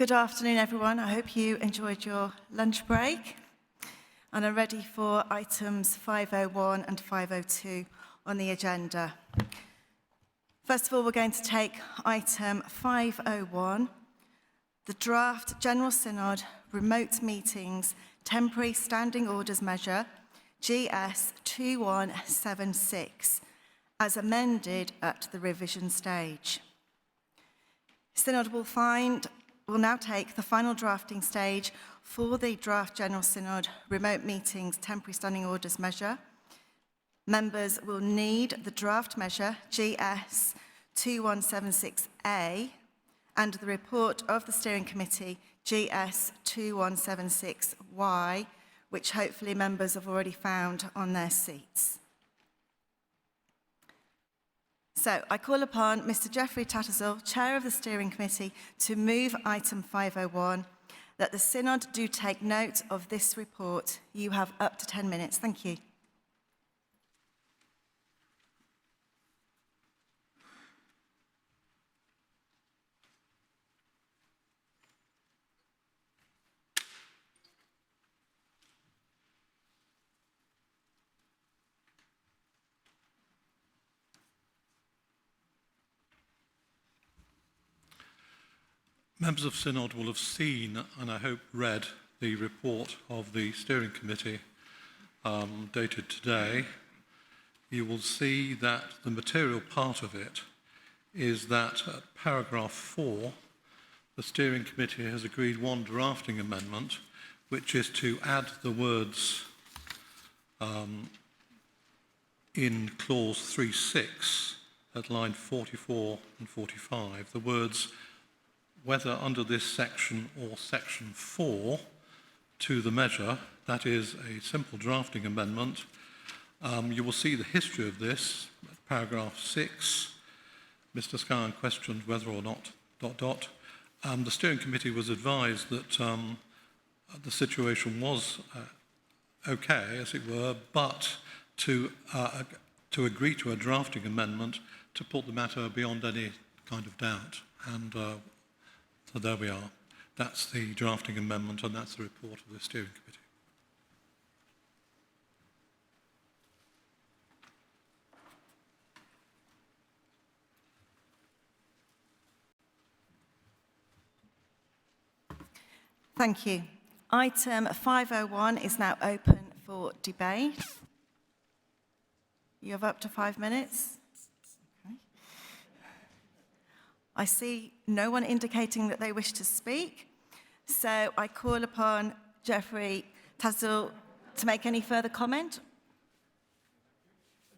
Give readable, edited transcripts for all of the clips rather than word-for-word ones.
Good afternoon, everyone. I hope you enjoyed your lunch break and are ready for items 501 and 502 on the agenda. First of all, we're going to take item 501, the Draft General Synod Remote Meetings Temporary Standing Orders Measure, GS 2176, as amended at the revision stage. Synod will now take the final drafting stage for the Draft General Synod Remote Meetings Temporary Standing Orders Measure. Members will need the draft measure GS 2176A and the report of the Steering Committee GS 2176Y, which hopefully members have already found on their seats. So I call upon Mr. Geoffrey Tattersall, Chair of the Steering Committee, to move item 501, that the Synod do take note of this report. You have up to 10 minutes. Thank you. Members of Synod will have seen, and I hope read, the report of the Steering Committee dated today. You will see that the material part of it is that at paragraph 4, the Steering Committee has agreed one drafting amendment, which is to add the words in clause 3.6 at line 44 and 45, the words whether under this section or section 4 to the measure. That is a simple drafting amendment. You will see the history of this at paragraph 6. Mr. Scowen questioned whether or not ... The Steering Committee was advised that the situation was okay, as it were, but to agree to a drafting amendment to put the matter beyond any kind of doubt. And so there we are. That's the drafting amendment, and that's the report of the Steering Committee. Thank you. Item 501 is now open for debate. You have up to 5 minutes. Okay. I see no one indicating that they wish to speak, so I call upon Geoffrey Tattersall to make any further comment.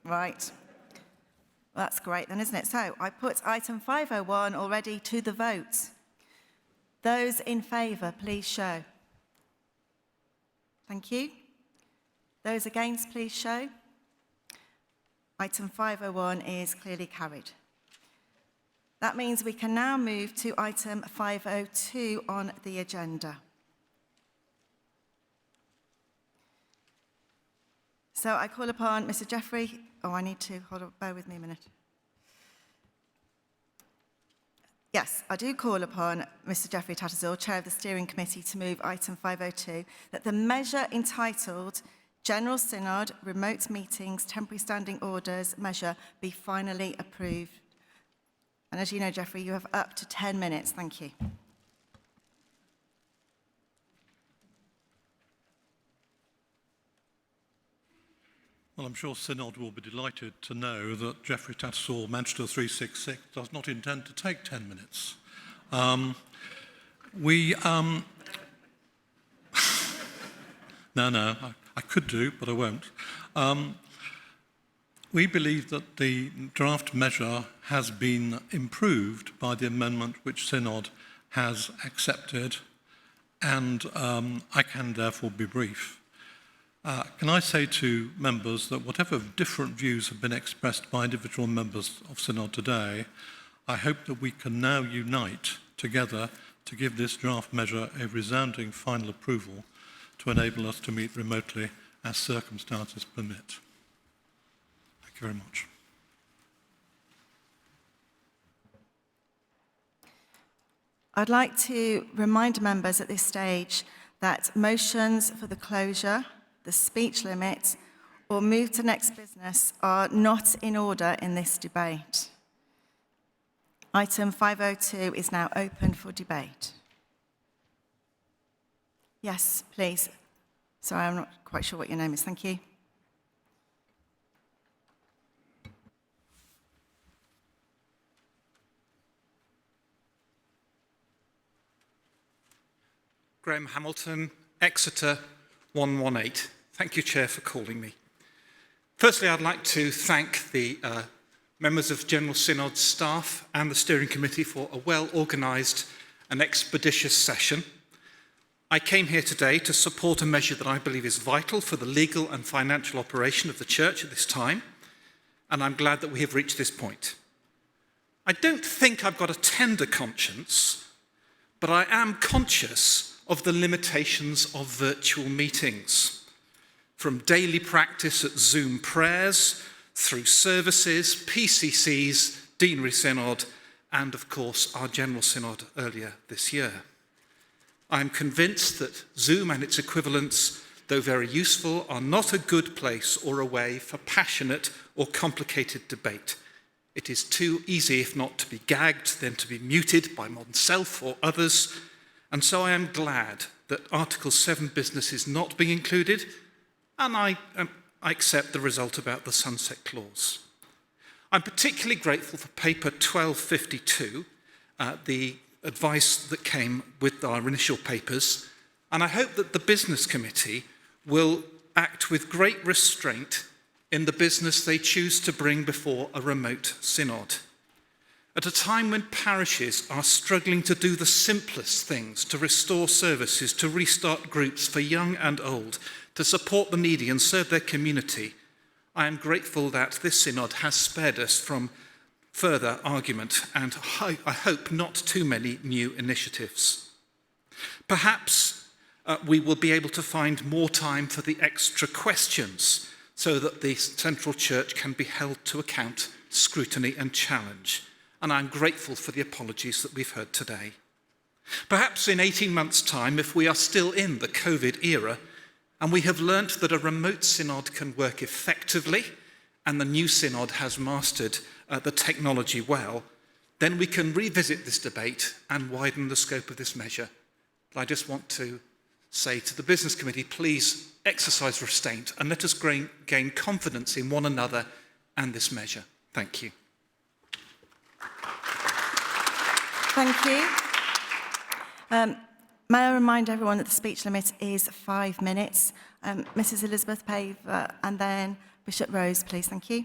Right. Well, that's great then, isn't it? So I put item 501 already to the vote. Those in favour, please show. Thank you. Those against, please show. Item 501 is clearly carried. That means we can now move to item 502 on the agenda. So I call upon Mr. Geoffrey. I need to, hold on, bear with me a minute. Yes, I do call upon Mr. Geoffrey Tattersall, Chair of the Steering Committee, to move item 502, that the measure entitled General Synod Remote Meetings Temporary Standing Orders Measure be finally approved. And as you know, Geoffrey, you have up to 10 minutes. Thank you. Well, I'm sure Synod will be delighted to know that Geoffrey Tattersall, Manchester 366, does not intend to take 10 minutes. No, I could do, but I won't. We believe that the draft measure has been improved by the amendment which Synod has accepted, and I can therefore be brief. Can I say to members that whatever different views have been expressed by individual members of Synod today, I hope that we can now unite together to give this draft measure a resounding final approval to enable us to meet remotely as circumstances permit. Thank you very much. I'd like to remind members at this stage that motions for the closure, the speech limit, or move to next business are not in order in this debate. Item 502 is now open for debate. Yes, please. Sorry, I'm not quite sure what your name is. Thank you. Graham Hamilton, Exeter 118. Thank you, Chair, for calling me. Firstly, I'd like to thank the members of General Synod staff and the Steering Committee for a well-organised and expeditious session. I came here today to support a measure that I believe is vital for the legal and financial operation of the Church at this time, and I'm glad that we have reached this point. I don't think I've got a tender conscience, but I am conscious of the limitations of virtual meetings. From daily practice at Zoom prayers, through services, PCCs, Deanery Synod, and of course our General Synod earlier this year. I am convinced that Zoom and its equivalents, though very useful, are not a good place or a way for passionate or complicated debate. It is too easy, if not to be gagged, then to be muted by oneself or others. And so I am glad that Article 7 business is not being included, and I accept the result about the sunset clause. I'm particularly grateful for paper 1252, the advice that came with our initial papers, and I hope that the Business Committee will act with great restraint in the business they choose to bring before a remote synod. At a time when parishes are struggling to do the simplest things, to restore services, to restart groups for young and old, to support the needy and serve their community, I am grateful that this synod has spared us from further argument and I hope not too many new initiatives. Perhaps we will be able to find more time for the extra questions so that the Central Church can be held to account, scrutiny and challenge. And I'm grateful for the apologies that we've heard today. Perhaps in 18 months' time, if we are still in the COVID era and we have learnt that a remote synod can work effectively and the new synod has mastered the technology well, then we can revisit this debate and widen the scope of this measure. But I just want to say to the Business Committee, please exercise restraint and let us gain confidence in one another and this measure. Thank you. Thank you. May I remind everyone that the speech limit is 5 minutes. Mrs. Elizabeth Paver and then Bishop Rose, please. Thank you.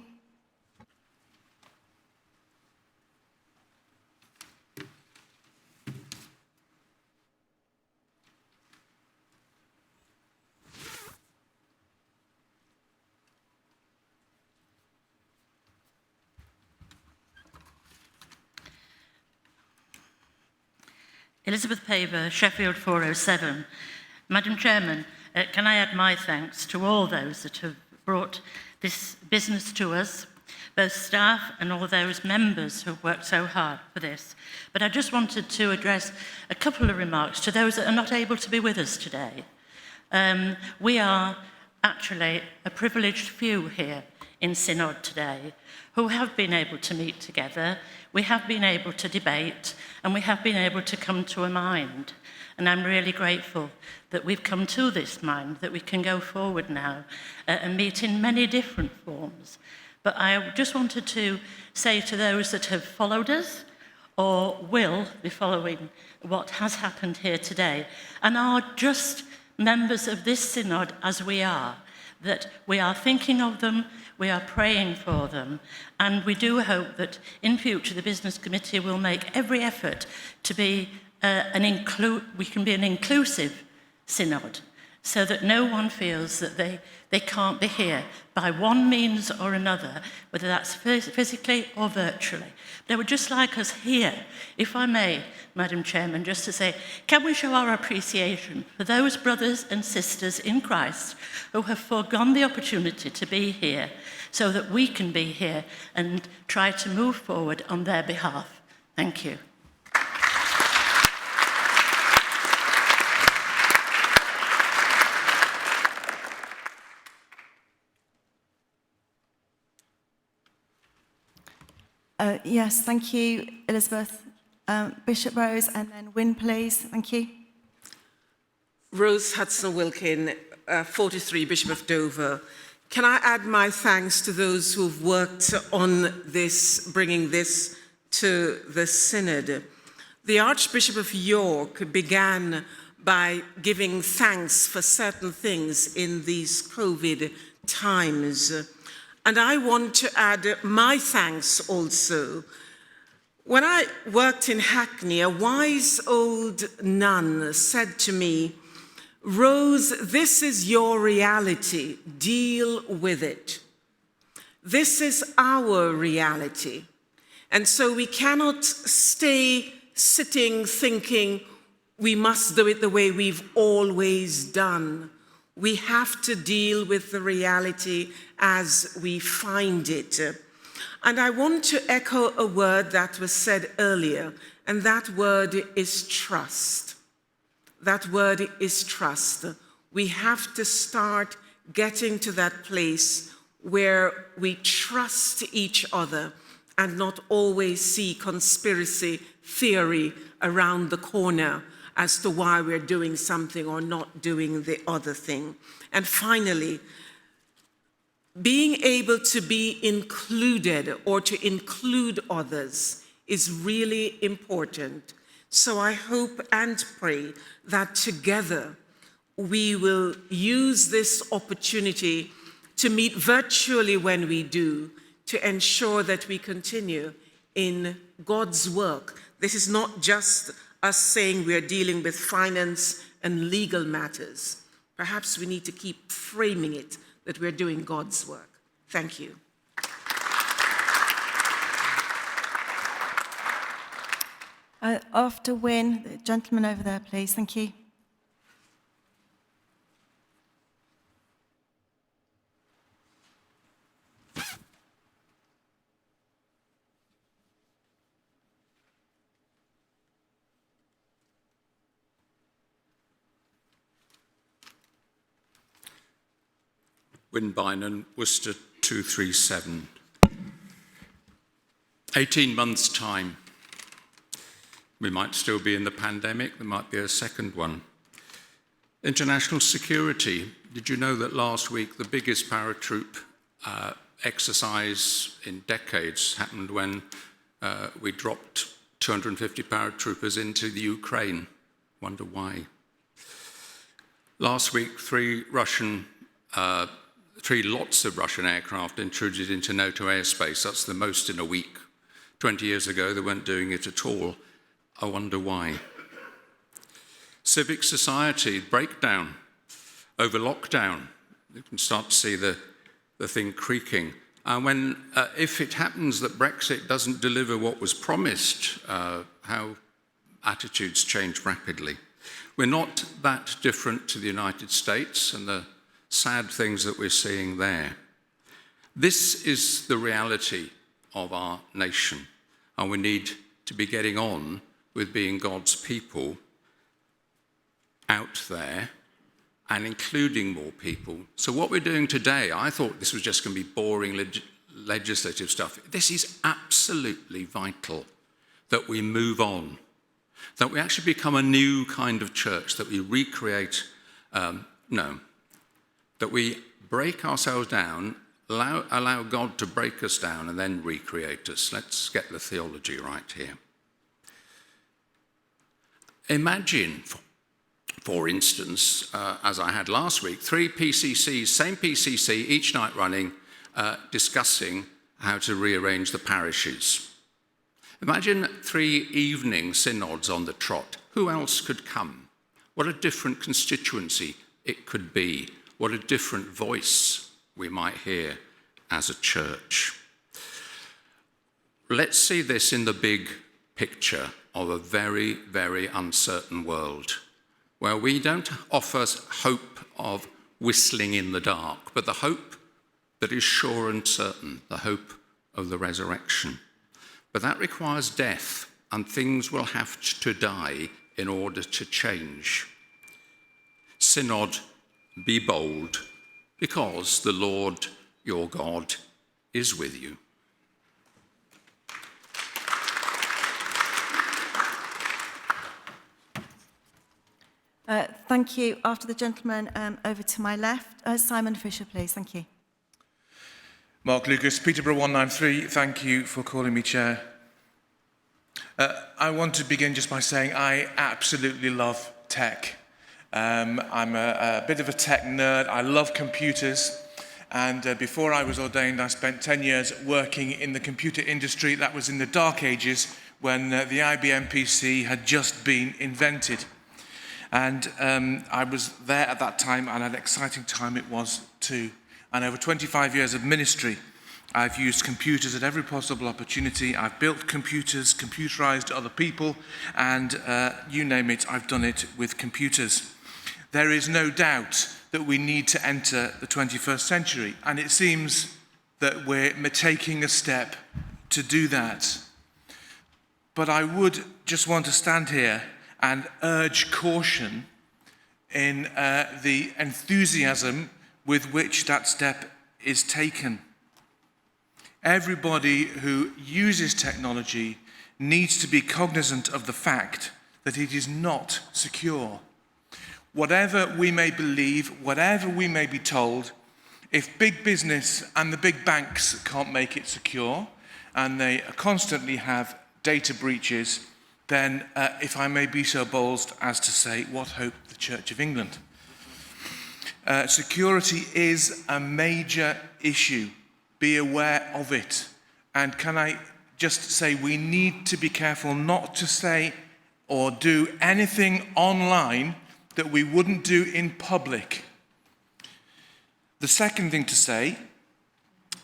Elizabeth Paver, Sheffield 407. Madam Chairman, can I add my thanks to all those that have brought this business to us, both staff and all those members who have worked so hard for this. But I just wanted to address a couple of remarks to those that are not able to be with us today. We are actually a privileged few here in Synod today who have been able to meet together, we have been able to debate, and we have been able to come to a mind. And I'm really grateful that we've come to this mind, that we can go forward now and meet in many different forms. But I just wanted to say to those that have followed us or will be following what has happened here today and are just members of this synod as we are, that we are thinking of them, we are praying for them, and we do hope that in future the Business Committee will make every effort to be we can be an inclusive synod, so that no one feels that they can't be here by one means or another, whether that's physically or virtually. They would just like us here, if I may, Madam Chairman, just to say, can we show our appreciation for those brothers and sisters in Christ who have foregone the opportunity to be here so that we can be here and try to move forward on their behalf. Thank you. Yes, thank you, Elizabeth. Bishop Rose, and then Wyn, please. Thank you. Rose Hudson-Wilkin, 43, Bishop of Dover. Can I add my thanks to those who've worked on this, bringing this to the Synod. The Archbishop of York began by giving thanks for certain things in these COVID times. And I want to add my thanks also. When I worked in Hackney, a wise old nun said to me, "Rose, this is your reality. Deal with it." This is our reality. And so we cannot stay sitting thinking we must do it the way we've always done. We have to deal with the reality as we find it. And I want to echo a word that was said earlier, and that word is trust. That word is trust. We have to start getting to that place where we trust each other and not always see conspiracy theory around the corner as to why we're doing something or not doing the other thing. And finally, being able to be included or to include others is really important. So I hope and pray that together we will use this opportunity to meet virtually when we do, to ensure that we continue in God's work. This is not just us saying we are dealing with finance and legal matters. Perhaps we need to keep framing it that we're doing God's work. Thank you. After Wyn, the gentleman over there, please. Thank you. Wyn Beynon, Worcester 237. 18 months' time. We might still be in the pandemic, there might be a second one. International security. Did you know that last week the biggest paratroop exercise in decades happened when we dropped 250 paratroopers into the Ukraine? Wonder why. Last week, three lots of Russian aircraft intruded into NATO airspace. That's the most in a week. 20 years ago, they weren't doing it at all. I wonder why. Civic society breakdown over lockdown. You can start to see the thing creaking. And if it happens that Brexit doesn't deliver what was promised, how attitudes change rapidly. We're not that different to the United States and the sad things that we're seeing there. This is the reality of our nation, and we need to be getting on with being God's people out there and including more people. So what we're doing today, I thought this was just going to be boring legislative stuff. This is absolutely vital that we move on, that we actually become a new kind of church, that we recreate, that we break ourselves down, allow God to break us down and then recreate us. Let's get the theology right here. Imagine, for instance, as I had last week, 3 PCCs, same PCC, each night running, discussing how to rearrange the parishes. Imagine 3 evening synods on the trot. Who else could come? What a different constituency it could be. What a different voice we might hear as a church. Let's see this in the big picture of a very, very uncertain world, where we don't offer hope of whistling in the dark, but the hope that is sure and certain, the hope of the resurrection. But that requires death, and things will have to die in order to change. Synod, be bold, because the Lord your God is with you. Thank you. After the gentleman over to my left, Simon Fisher, please. Thank you. Mark Lucas, Peterborough 193. Thank you for calling me chair. I want to begin just by saying I absolutely love tech. I'm a bit of a tech nerd. I love computers. And before I was ordained, I spent 10 years working in the computer industry. That was in the dark ages when the IBM PC had just been invented. And I was there at that time, and an exciting time it was too. And over 25 years of ministry, I've used computers at every possible opportunity. I've built computers, computerized other people, and you name it, I've done it with computers. There is no doubt that we need to enter the 21st century, and it seems that we're taking a step to do that. But I would just want to stand here and urge caution in the enthusiasm with which that step is taken. Everybody who uses technology needs to be cognizant of the fact that it is not secure. Whatever we may believe, whatever we may be told, if big business and the big banks can't make it secure, and they constantly have data breaches, then, if I may be so bold as to say, what hope the Church of England? Security is a major issue. Be aware of it. And can I just say we need to be careful not to say or do anything online that we wouldn't do in public. The second thing to say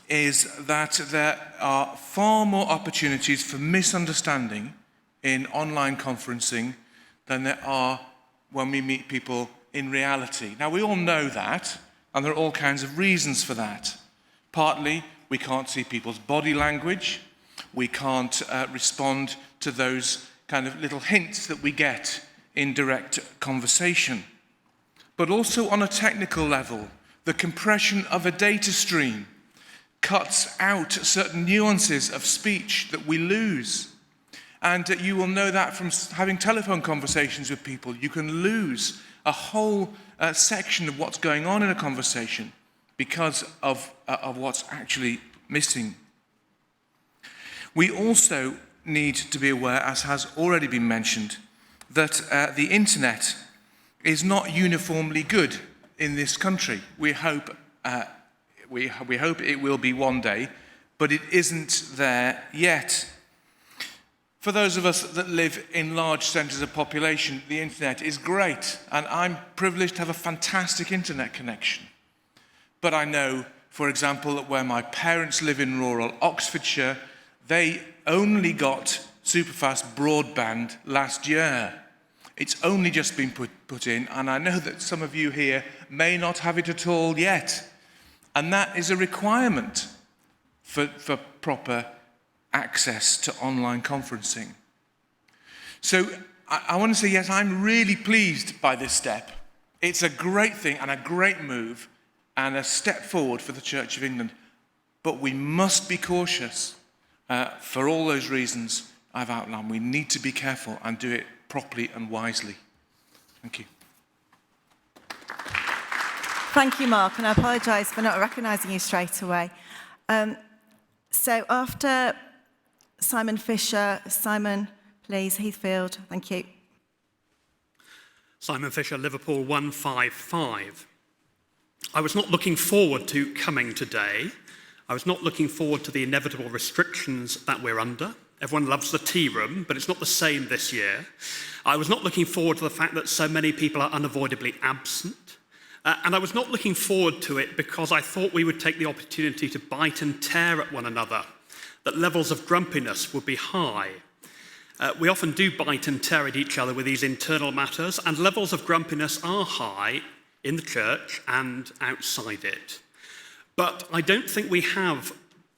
is that there are far more opportunities for misunderstanding in online conferencing than there are when we meet people in reality. Now, we all know that, and there are all kinds of reasons for that. Partly, we can't see people's body language. We can't respond to those kind of little hints that we get in direct conversation. But also on a technical level, the compression of a data stream cuts out certain nuances of speech that we lose. And you will know that from having telephone conversations with people. You can lose a whole section of what's going on in a conversation because of what's actually missing. We also need to be aware, as has already been mentioned, that the internet is not uniformly good in this country. We hope it will be one day, but it isn't there yet. For those of us that live in large centres of population, the internet is great, and I'm privileged to have a fantastic internet connection. But I know, for example, that where my parents live in rural Oxfordshire, they only got superfast broadband last year. It's only just been put in, and I know that some of you here may not have it at all yet. And that is a requirement for proper access to online conferencing. So I want to say, yes, I'm really pleased by this step. It's a great thing and a great move and a step forward for the Church of England. But we must be cautious for all those reasons I've outlined. We need to be careful and do it properly and wisely. Thank you. Thank you, Mark, and I apologise for not recognising you straight away. So after Simon Fisher, Simon, please, Heathfield, thank you. Simon Fisher, Liverpool 155. I was not looking forward to coming today. I was not looking forward to the inevitable restrictions that we're under. Everyone loves the tea room, but it's not the same this year. I was not looking forward to the fact that so many people are unavoidably absent. And I was not looking forward to it because I thought we would take the opportunity to bite and tear at one another, that levels of grumpiness would be high. We often do bite and tear at each other with these internal matters, and levels of grumpiness are high in the church and outside it. But I don't think we have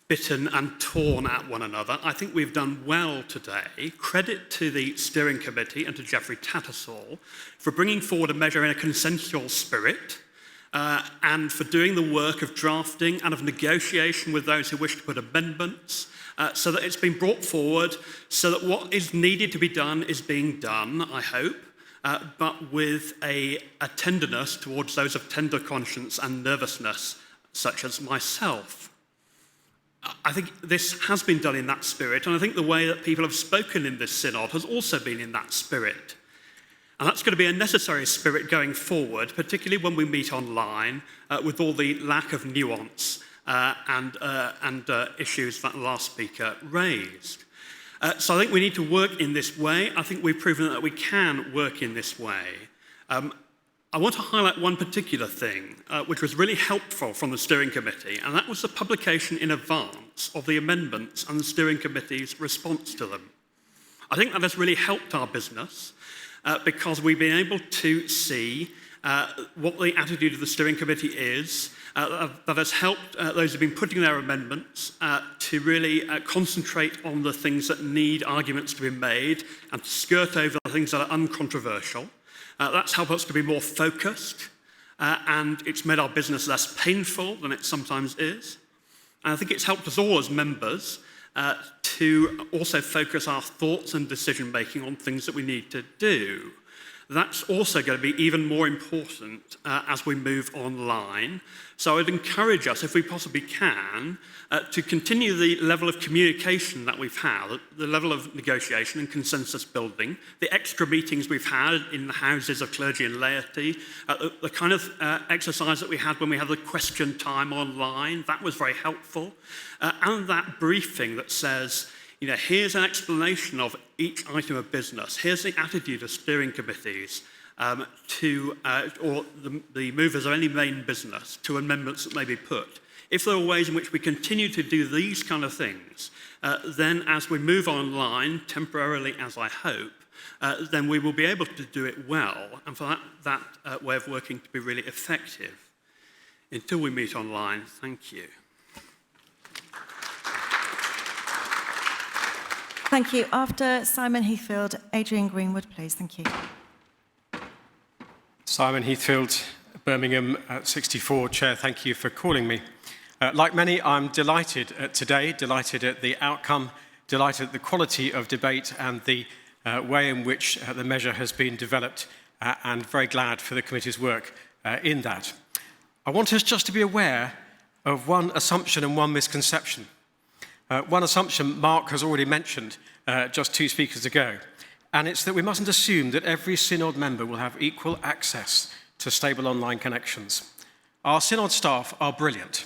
bitten and torn at one another. I think we've done well today. Credit to the steering committee and to Geoffrey Tattersall for bringing forward a measure in a consensual spirit and for doing the work of drafting and of negotiation with those who wish to put amendments so that it's been brought forward so that what is needed to be done is being done, I hope. but with a tenderness towards those of tender conscience and nervousness, such as myself. I think this has been done in that spirit, and I think the way that people have spoken in this synod has also been in that spirit. And that's going to be a necessary spirit going forward, particularly when we meet online, with all the lack of nuance and issues that the last speaker raised. So I think we need to work in this way. I think we've proven that we can work in this way. I want to highlight one particular thing, which was really helpful from the steering committee, and that was the publication in advance of the amendments and the steering committee's response to them. I think that has really helped our business because we've been able to see what the attitude of the steering committee is. That has helped those who've been putting their amendments to really concentrate on the things that need arguments to be made and to skirt over the things that are uncontroversial. That's helped us to be more focused, and it's made our business less painful than it sometimes is. And I think it's helped us all as members to also focus our thoughts and decision-making on things that we need to do. That's also going to be even more important as we move online. So I would encourage us, if we possibly can, to continue the level of communication that we've had, the level of negotiation and consensus building, the extra meetings we've had in the houses of clergy and laity, the kind of exercise that we had when we had the question time online, that was very helpful, and that briefing that says, you know, here's an explanation of each item of business. Here's the attitude of steering committees or the movers of any main business to amendments that may be put. If there are ways in which we continue to do these kind of things, then as we move online, temporarily as I hope, then we will be able to do it well, and for that way of working to be really effective. Until we meet online, thank you. Thank you. After Simon Heathfield, Adrian Greenwood, please. Thank you. Simon Heathfield, Birmingham 64. Chair, thank you for calling me. Like many, I'm delighted today, delighted at the outcome, delighted at the quality of debate and the way in which the measure has been developed, and very glad for the committee's work in that. I want us just to be aware of one assumption and one misconception. One assumption Mark has already mentioned just two speakers ago, and it's that we mustn't assume that every synod member will have equal access to stable online connections. Our synod staff are brilliant.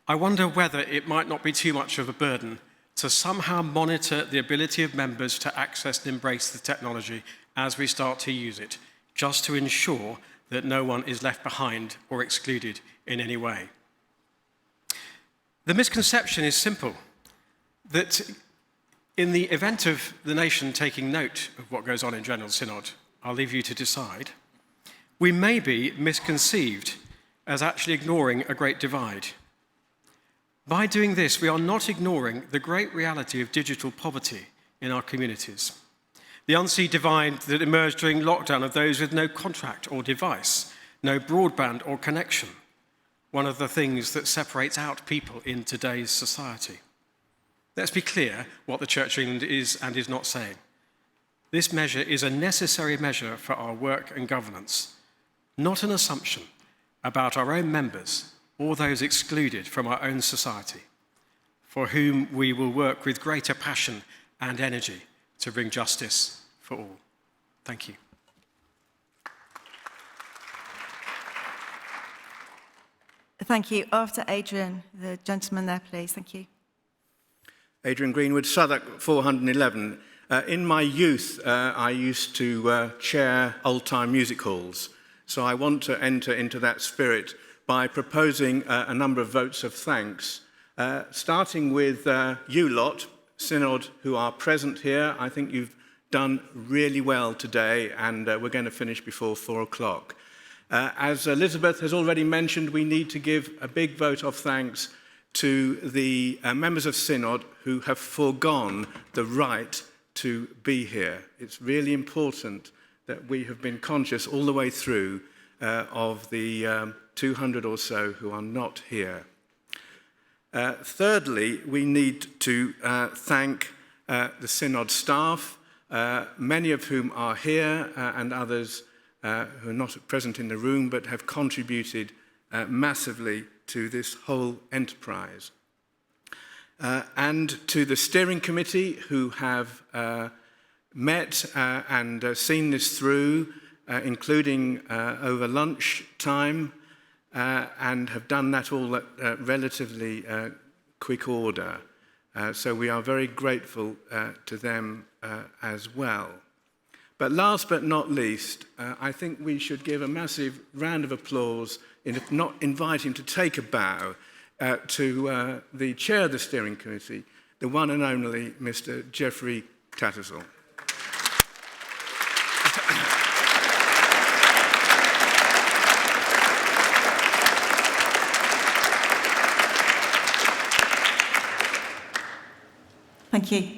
I wonder whether it might not be too much of a burden to somehow monitor the ability of members to access and embrace the technology as we start to use it, just to ensure that no one is left behind or excluded in any way. The misconception is simple, that in the event of the nation taking note of what goes on in General Synod, I'll leave you to decide, we may be misconceived as actually ignoring a great divide. By doing this, we are not ignoring the great reality of digital poverty in our communities. The unseen divide that emerged during lockdown of those with no contract or device, no broadband or connection, one of the things that separates out people in today's society. Let's be clear what the Church of England is and is not saying. This measure is a necessary measure for our work and governance, not an assumption about our own members or those excluded from our own society, for whom we will work with greater passion and energy to bring justice for all. Thank you. Thank you. After Adrian, the gentleman there, please. Thank you. Adrian Greenwood, Southwark 411. In my youth, I used to chair old-time music halls. So I want to enter into that spirit by proposing a number of votes of thanks, starting with you lot, Synod, who are present here. I think you've done really well today, and we're going to finish before 4 o'clock. As Elizabeth has already mentioned, we need to give a big vote of thanks to the members of Synod who have foregone the right to be here. It's really important that we have been conscious all the way through of the 200 or so who are not here. Thirdly, we need to thank the Synod staff many of whom are here and others who are not present in the room but have contributed massively to this whole enterprise. And to the steering committee who have met and seen this through, including over lunch time, and have done that all at relatively quick order. So we are very grateful to them as well. But last but not least, I think we should give a massive round of applause, if not invite him to take a bow, to the chair of the steering committee, the one and only Mr. Geoffrey Tattersall. Thank you.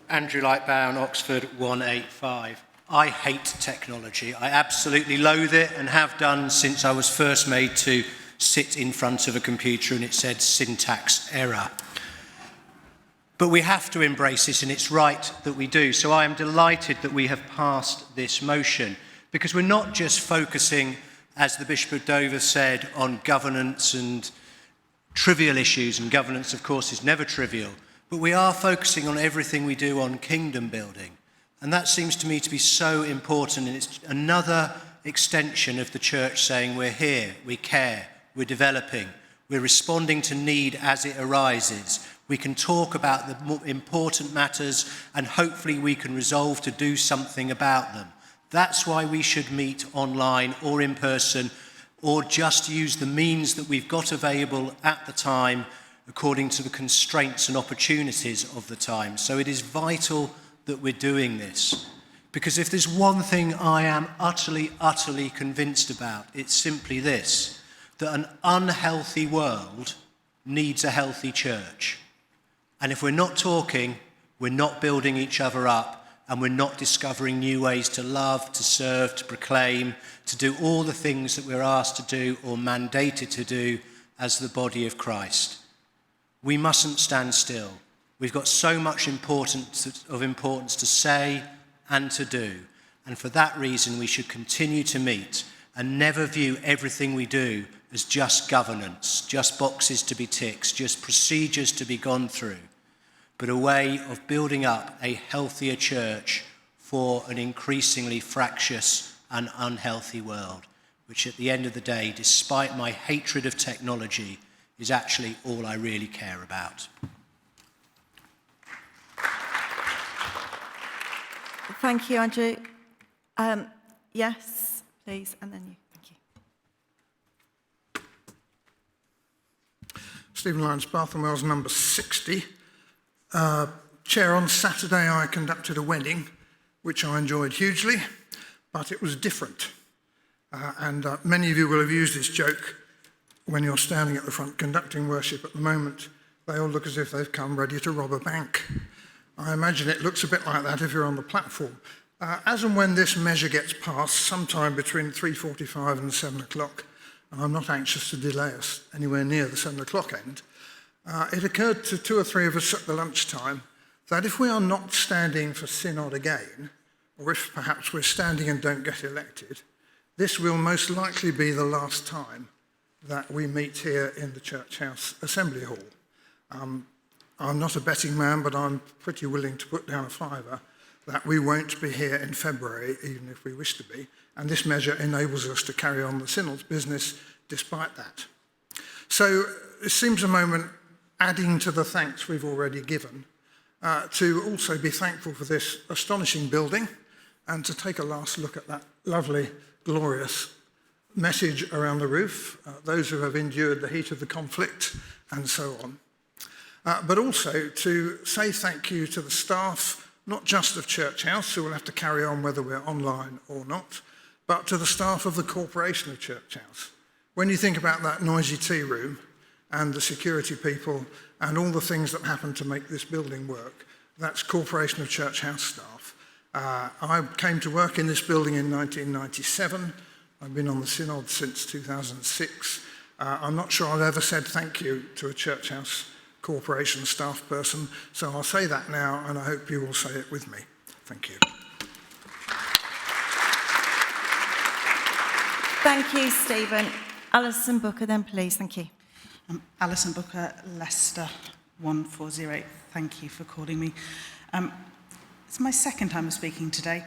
Andrew Lightbown, Oxford 185. I hate technology. I absolutely loathe it and have done since I was first made to sit in front of a computer and it said syntax error. But we have to embrace this, and it's right that we do. So I am delighted that we have passed this motion, because we're not just focusing, as the Bishop of Dover said, on governance and trivial issues, and governance, of course, is never trivial. But we are focusing on everything we do on kingdom building. And that seems to me to be so important. And it's another extension of the church saying we're here, we care, we're developing, we're responding to need as it arises. We can talk about the more important matters and hopefully we can resolve to do something about them. That's why we should meet online or in person, or just use the means that we've got available at the time according to the constraints and opportunities of the time. So it is vital that we're doing this. Because if there's one thing I am utterly, utterly convinced about, it's simply this, that an unhealthy world needs a healthy church. And if we're not talking, we're not building each other up, and we're not discovering new ways to love, to serve, to proclaim, to do all the things that we're asked to do or mandated to do as the body of Christ. We mustn't stand still. We've got so much importance to say and to do. And for that reason, we should continue to meet and never view everything we do as just governance, just boxes to be ticked, just procedures to be gone through, but a way of building up a healthier church for an increasingly fractious and unhealthy world, which at the end of the day, despite my hatred of technology, is actually all I really care about. Thank you, Andrew. Yes, please, and then you. Thank you. Stephen Lyons, Bath and Wells, number 60. Chair, on Saturday I conducted a wedding, which I enjoyed hugely, but it was different. And many of you will have used this joke when you're standing at the front conducting worship at the moment. They all look as if they've come ready to rob a bank. I imagine it looks a bit like that if you're on the platform. As and when this measure gets passed, sometime between 3:45 and 7 o'clock, and I'm not anxious to delay us anywhere near the 7 o'clock end, it occurred to two or three of us at the lunchtime that if we are not standing for Synod again, or if perhaps we're standing and don't get elected, this will most likely be the last time that we meet here in the Church House Assembly Hall. I'm not a betting man, but I'm pretty willing to put down a fiver that we won't be here in February, even if we wish to be, and this measure enables us to carry on the Synod's business despite that. So it seems a moment, adding to the thanks we've already given, to also be thankful for this astonishing building and to take a last look at that lovely, glorious message around the roof, those who have endured the heat of the conflict and so on. But also to say thank you to the staff, not just of Church House, who will have to carry on whether we're online or not, but to the staff of the Corporation of Church House. When you think about that noisy tea room and the security people and all the things that happen to make this building work, that's Corporation of Church House staff. I came to work in this building in 1997. I've been on the Synod since 2006. I'm not sure I've ever said thank you to a Church House Corporation staff person, so I'll say that now and I hope you will say it with me. Thank you. Thank you, Stephen. Alison Booker then, please. Thank you. Alison Booker, Leicester 1408. Thank you for calling me. It's my second time of speaking today.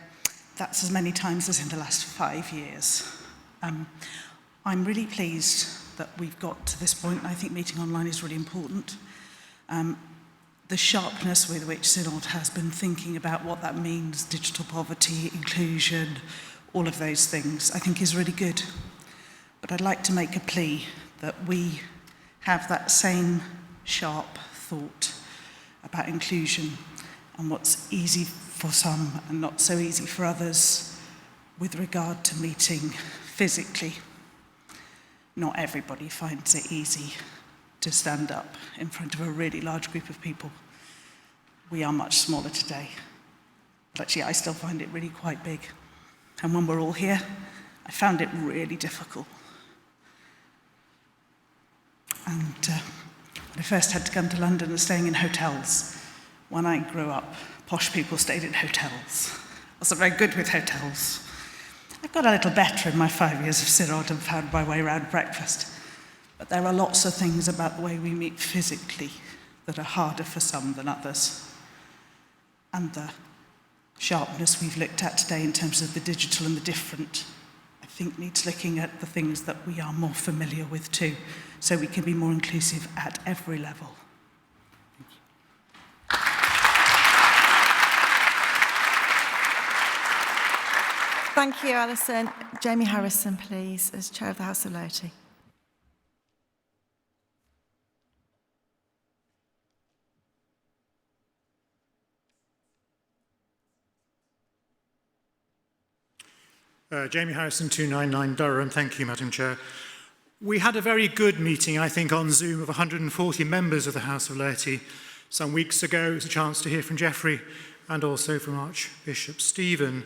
That's as many times as in the last 5 years. I'm really pleased that we've got to this point. I think meeting online is really important. The sharpness with which Synod has been thinking about what that means, digital poverty, inclusion, all of those things, I think is really good. But I'd like to make a plea that we have that same sharp thought about inclusion and what's easy for some and not so easy for others with regard to meeting physically. Not everybody finds it easy to stand up in front of a really large group of people. We are much smaller today, but actually I still find it really quite big. And when we're all here, I found it really difficult. And when I first had to come to London and staying in hotels, when I grew up, posh people stayed in hotels. I wasn't very good with hotels. I got a little better in my 5 years of Synod and found my way around breakfast. But there are lots of things about the way we meet physically that are harder for some than others. And the sharpness we've looked at today in terms of the digital and the different, I think needs looking at the things that we are more familiar with too, so we can be more inclusive at every level. Thank you, Alison. Jamie Harrison, please, as Chair of the House of Laity. Jamie Harrison, 299 Durham. Thank you, Madam Chair. We had a very good meeting, I think, on Zoom of 140 members of the House of Laity some weeks ago. It was a chance to hear from Geoffrey and also from Archbishop Stephen.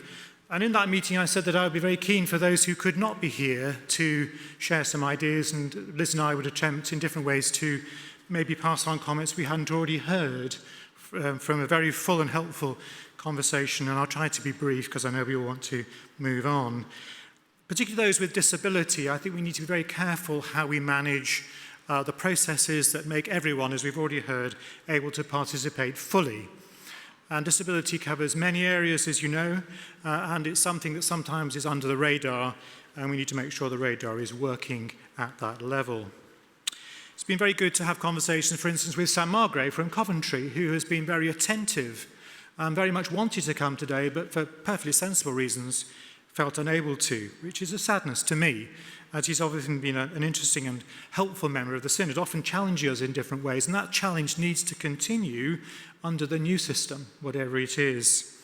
And in that meeting, I said that I would be very keen for those who could not be here to share some ideas, and Liz and I would attempt in different ways to maybe pass on comments we hadn't already heard from a very full and helpful conversation. And I'll try to be brief because I know we all want to move on. Particularly those with disability, I think we need to be very careful how we manage the processes that make everyone, as we've already heard, able to participate fully. And disability covers many areas, as you know, and it's something that sometimes is under the radar, and we need to make sure the radar is working at that level. It's been very good to have conversations, for instance, with Sam Margrave from Coventry, who has been very attentive and very much wanted to come today, but for perfectly sensible reasons, felt unable to, which is a sadness to me, as he's obviously been an interesting and helpful member of the Synod, often challenging us in different ways, and that challenge needs to continue under the new system, whatever it is.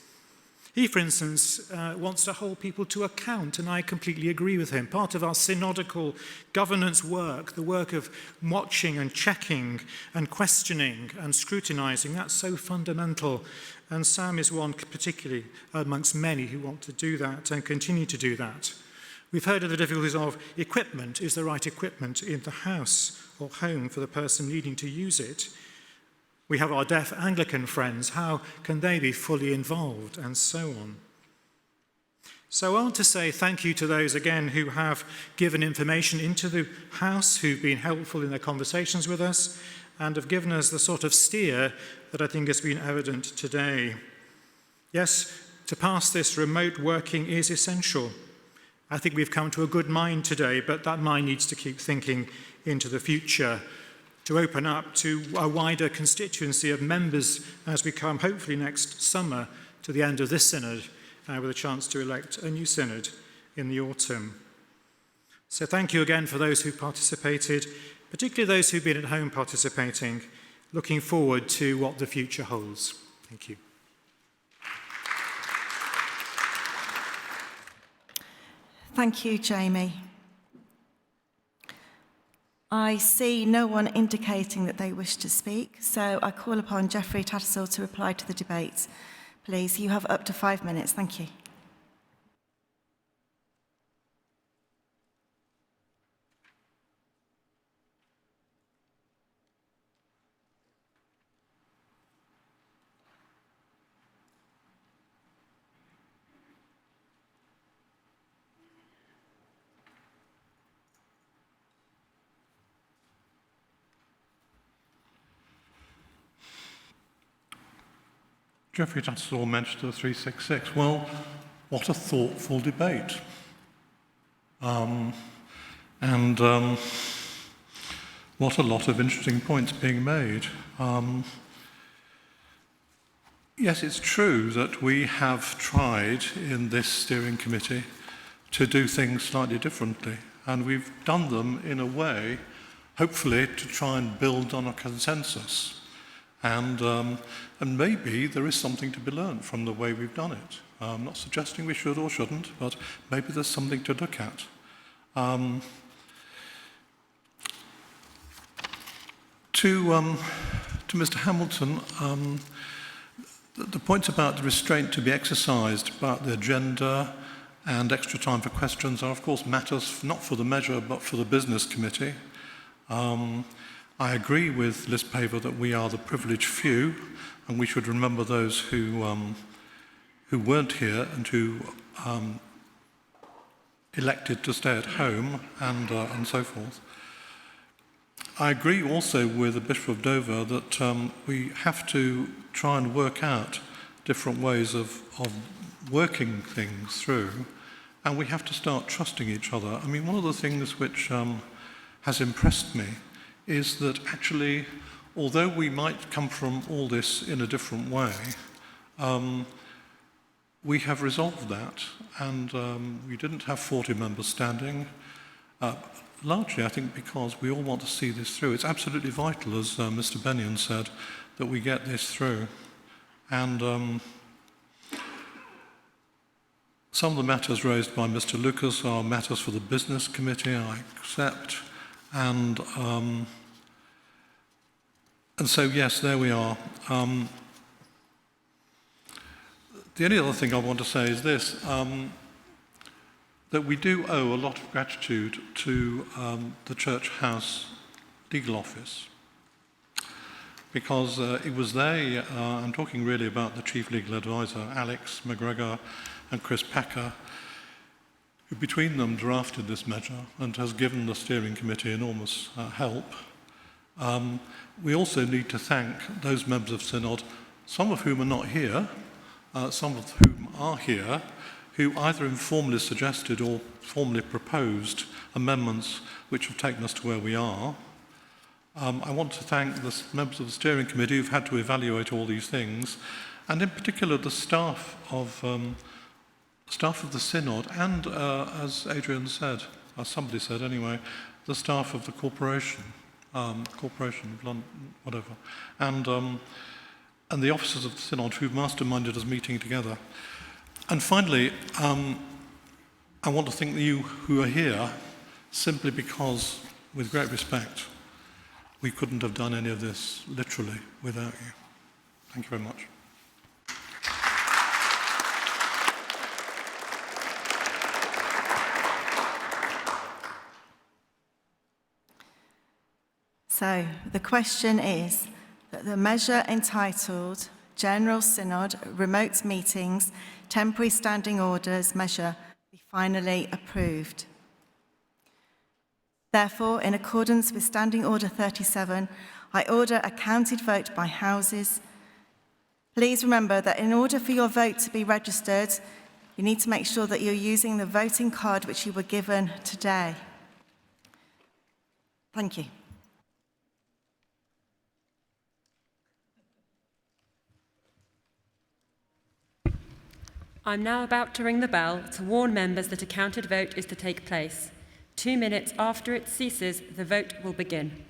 He, for instance, wants to hold people to account, and I completely agree with him. Part of our synodical governance work, the work of watching and checking and questioning and scrutinising, that's so fundamental. And Sam is one particularly amongst many who want to do that and continue to do that. We've heard of the difficulties of equipment. Is the right equipment in the house or home for the person needing to use it? We have our deaf Anglican friends. How can they be fully involved? And so on. So I want to say thank you to those, again, who have given information into the House, who've been helpful in their conversations with us, and have given us the sort of steer that I think has been evident today. Yes, to pass this remote working is essential. I think we've come to a good mind today, but that mind needs to keep thinking into the future, to open up to a wider constituency of members as we come, hopefully next summer, to the end of this synod, with a chance to elect a new synod in the autumn. So thank you again for those who participated, particularly those who've been at home participating. Looking forward to what the future holds. Thank you. Thank you, Jamie. I see no one indicating that they wish to speak, so I call upon Geoffrey Tattersall to reply to the debate. Please, you have up to 5 minutes. Thank you. Geoffrey Tattersall mentioned the 366. Well, what a thoughtful debate. And what a lot of interesting points being made. Yes, it's true that we have tried in this steering committee to do things slightly differently, and we've done them in a way, hopefully, to try and build on a consensus. And maybe there is something to be learned from the way we've done it. I'm not suggesting we should or shouldn't, but maybe there's something to look at. To Mr. Hamilton, the points about the restraint to be exercised about the agenda and extra time for questions are, of course, matters not for the measure but for the business committee. I agree with Liz Paver that we are the privileged few, and we should remember those who weren't here and who elected to stay at home and so forth. I agree also with the Bishop of Dover that we have to try and work out different ways of working things through, and we have to start trusting each other. I mean, one of the things which has impressed me is that actually, although we might come from all this in a different way, we have resolved that, and we didn't have 40 members standing. Largely, I think, because we all want to see this through. It's absolutely vital, as Mr. Beynon said, that we get this through. And some of the matters raised by Mr. Lucas are matters for the business committee, I accept. And so, yes, there we are. The only other thing I want to say is this. That we do owe a lot of gratitude to the Church House Legal Office, because it was they, I'm talking really about the Chief Legal Advisor, Alex McGregor and Chris Packer, who between them drafted this measure and has given the steering committee enormous help. We also need to thank those members of Synod, some of whom are not here, some of whom are here, who either informally suggested or formally proposed amendments which have taken us to where we are. I want to thank the members of the steering committee who've had to evaluate all these things, and in particular the staff of the Synod, and as Adrian said, or somebody said anyway, the staff of the Corporation of London, whatever, and the officers of the Synod who've masterminded us meeting together. And finally, I want to thank you who are here simply because, with great respect, we couldn't have done any of this literally without you. Thank you very much. So, the question is that the measure entitled General Synod Remote Meetings Temporary Standing Orders measure be finally approved. Therefore, in accordance with Standing Order 37, I order a counted vote by houses. Please remember that in order for your vote to be registered, you need to make sure that you're using the voting card which you were given today. Thank you. I'm now about to ring the bell to warn members that a counted vote is to take place. 2 minutes after it ceases, the vote will begin.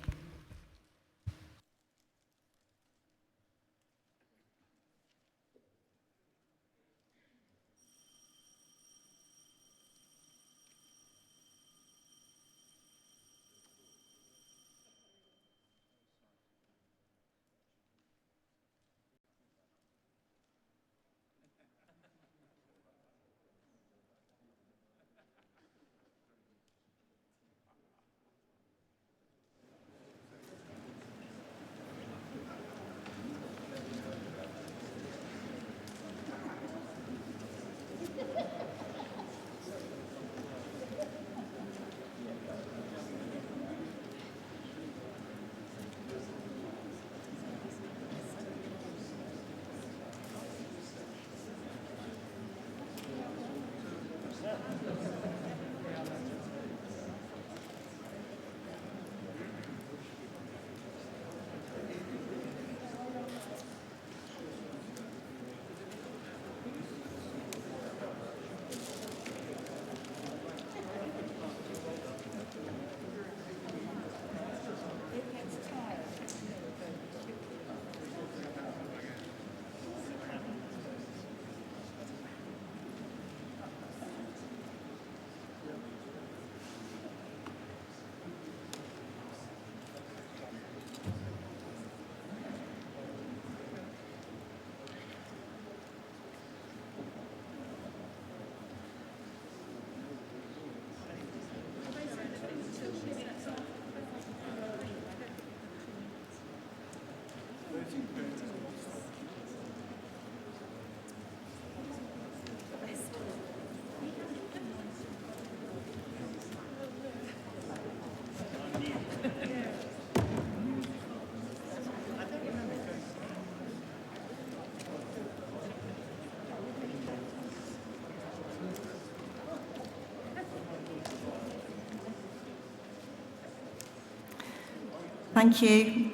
Thank you.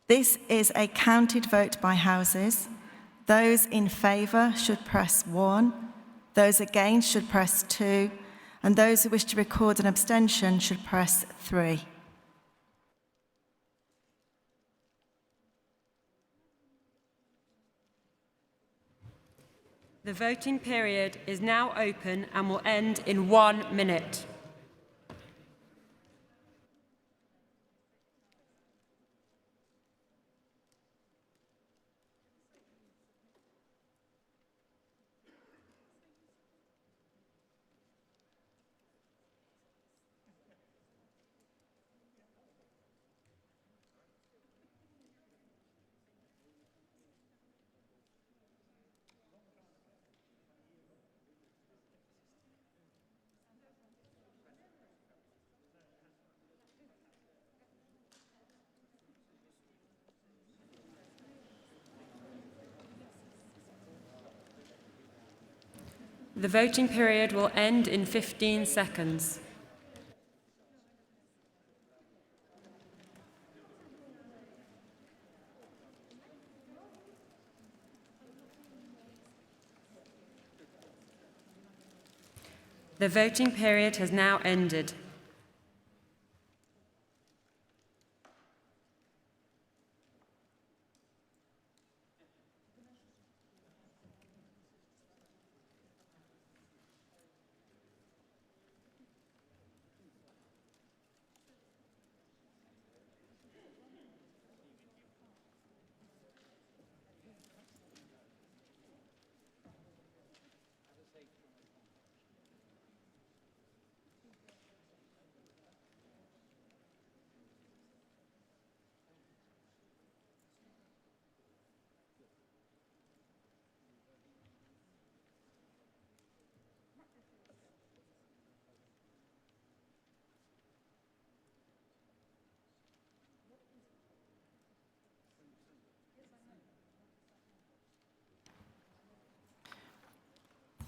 This is a counted vote by houses. Those in favour should press 1, those against should press 2, and those who wish to record an abstention should press 3. The voting period is now open and will end in 1 minute. The voting period will end in 15 seconds. The voting period has now ended.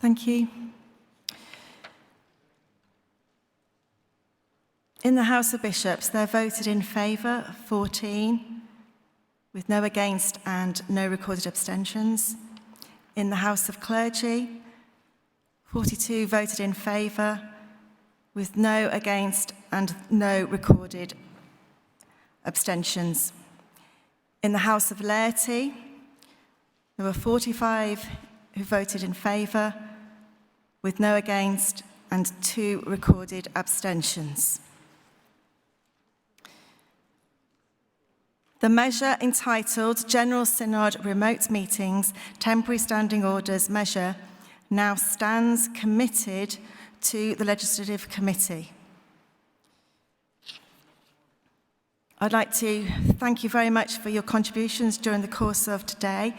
Thank you. In the House of Bishops, they're voted in favour 14, with no against and no recorded abstentions. In the House of Clergy, 42 voted in favour, with no against and no recorded abstentions. In the House of Laity, there were 45 who voted in favour, with no against and 2 recorded abstentions. The measure entitled General Synod Remote Meetings, Temporary Standing Orders measure now stands committed to the Legislative Committee. I'd like to thank you very much for your contributions during the course of today.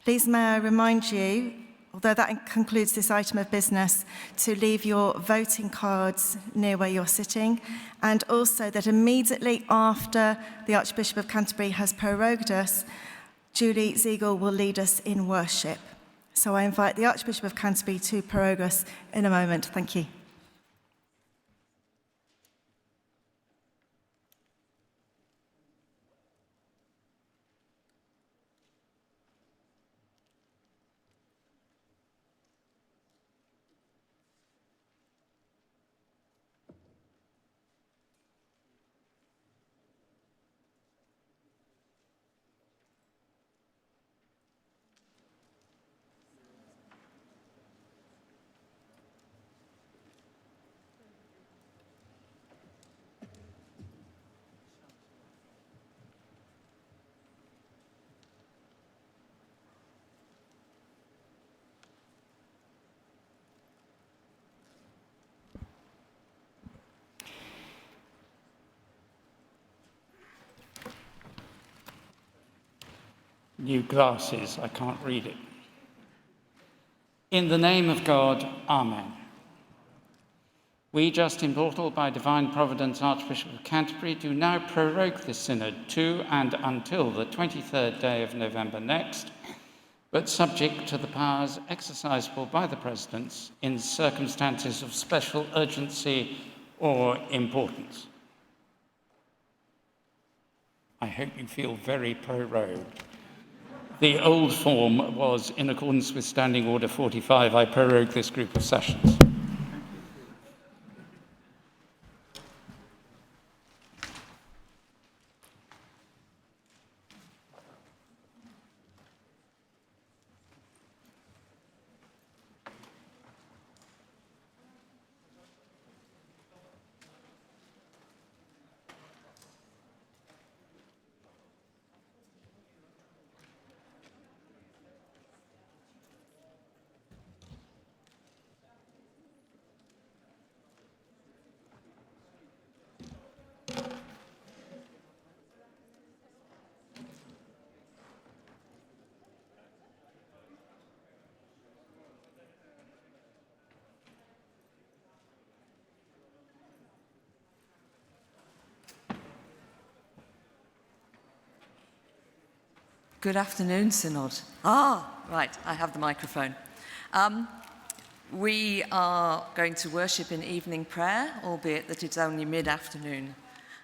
Please may I remind you, although that concludes this item of business, to leave your voting cards near where you're sitting, and also that immediately after the Archbishop of Canterbury has prorogued us, Julie Ziegel will lead us in worship. So I invite the Archbishop of Canterbury to prorogue us in a moment. Thank you. new glasses, I can't read it. In the name of God, Amen. We, Justin Bortle, by divine providence, Archbishop of Canterbury, do now prorogue this synod to and until the 23rd day of November next, but subject to the powers exercisable by the presidents in circumstances of special urgency or importance. I hope you feel very prorogued. The old form was, in accordance with Standing Order 45, I prorogue this group of sessions. Good afternoon, Synod. Right, I have the microphone. We are going to worship in evening prayer, albeit that it's only mid-afternoon